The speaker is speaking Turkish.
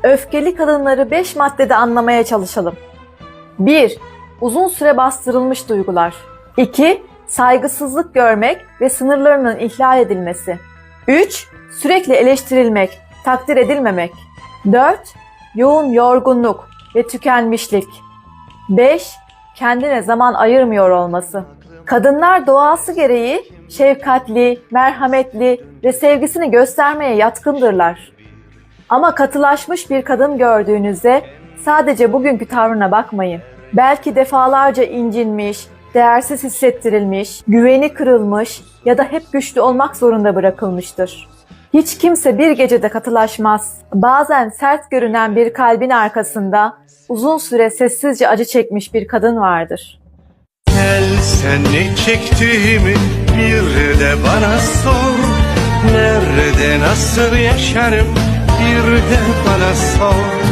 Öfkeli kadınları 5 maddede anlamaya çalışalım. 1. Uzun süre bastırılmış duygular. 2. Saygısızlık görmek ve sınırlarının ihlal edilmesi. 3. Sürekli eleştirilmek, takdir edilmemek. 4. Yoğun yorgunluk ve tükenmişlik. 5. Kendine zaman ayırmıyor olması. Kadınlar doğası gereği şefkatli, merhametli ve sevgisini göstermeye yatkındırlar. Ama katılaşmış bir kadın gördüğünüzde sadece bugünkü tavrına bakmayın. Belki defalarca incinmiş, değersiz hissettirilmiş, güveni kırılmış ya da hep güçlü olmak zorunda bırakılmıştır. Hiç kimse bir gecede katılaşmaz. Bazen sert görünen bir kalbin arkasında uzun süre sessizce acı çekmiş bir kadın vardır. Gel sen ne çektiğimi bir de bana sor. Nerede nasıl yaşarım bir de bana sor.